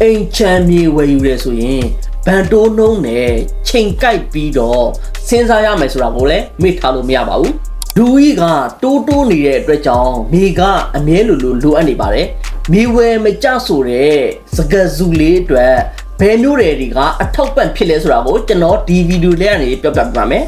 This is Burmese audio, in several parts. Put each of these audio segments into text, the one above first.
အိမ်ချမ်းမြေဝယ်ယူရဲဆိုရင်ဘန်တိုးနှုံးနဲ့ချိန်ကိုက်ပြီးတော့စဉ်းစားရမယ်ဆိုတာကိုလည်းမေ့ထားလို့မရပါဘူးလူကြီးကတိုးနေတဲ့အတွက်ကြောင့်မြေကအမြဲလိုအပ်နေပါတယ်မြေဝယ်မကြဆိုတဲ့စကားစုလေးအတွက်ဘယ်မျိုးတွေတွေကအထောက်ပံ့ဖြစ်လဲဆိုတာကိုကျွန်တော်ဒီဗီဒီယိုလေးကနေပြောပြပြပါမယ်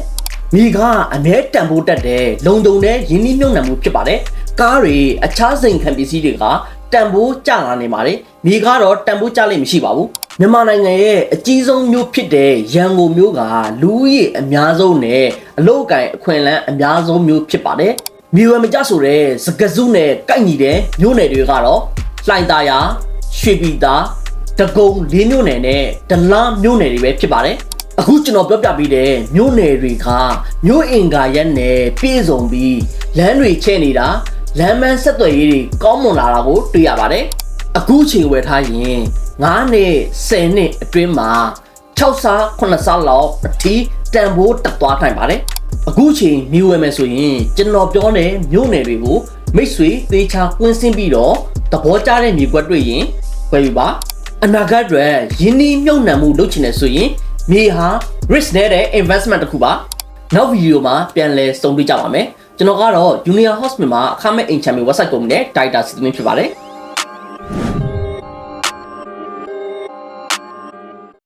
မြေကအမြဲတန်ဖိုးတက်တဲ့လုံတုံတဲ့ရင်းနှီးမြှုပ်နှံမှုဖြစ်ပါတယ်ကားတွေအခြားစိန်ခံပစ္စည်းတွေကတန်ဖိုးကျလာနေပါတယ်မြေကတော့တန်ဖိုးကျလိမ့်မရှိပါဘူးမြန်မာနိုင်ငံရဲ့အကြီးဆုံးမြို့ဖြစ်တဲ့ရန်ကုန်မြို့ကလူဦးရေအများဆုံးနဲ့အလုပ်အကိုင်အခွင့်အလမ်းအများဆုံးမြို့ဖြစ်ပါတယ်မြေဝယ်မကြဆိုတဲ့စကားစုနဲ့ကိုက်ညီတဲ့မြို့နယ်တွေကတော့လှိုင်သာယာရွှေပြည်သာတကုံလေးမြို့နယ်နဲ့ဒလမြို့နယ်တွေပဲဖြစ်ပါတယ်အခုကျွန်တော်ပြောပြပေးတဲ့မြို့နယ်တွေကမြို့အင်္ဂါရက်နဲ့ပြည့်စုံပြီးလမ်းတွေချဲ့နေတာလမ်းမဆက်သွယ်ရေးတွေကောင်းမွန်လာတာကိုတွေ့ရပါတယ်အခုချိန်ဝယ်ထားရင်9နှစ်10နှစ်အတွင်းမှာ6စား9စားလောက်အထိတန်ဖိုးတက်သွားနိုင်ပါတယ်အခုချိန်မြေဝယ်မယ်ဆိုရင်ကျွန်တော်ပြောတဲ့မြို့နယ်တွေကိုမိတ်ဆွေသေးချာကွင်းစင်းပြီးတော့သဘောကျတဲ့မြေကွက်တွေ့ရင်ဝယ်ယူပါအနာဂတ်အတွက်ယင်းနှီးမြှုပ်နှံမှုလုပ်ချင်တယ်ဆိုရင်မြေဟာ risk နဲ့တဲ့ investment တစ်ခုပါနောက်ဗီဒီယိုမှာပြန်လည်စုံတွေ့ကြပါမယ်ကျွန်တော်ကတော့ Junior House မှာအခမဲ့အိမ်ချမ်းမြေ website ကုမ္ပဏီနဲ့ Data System ဖြစ်ပါတယ်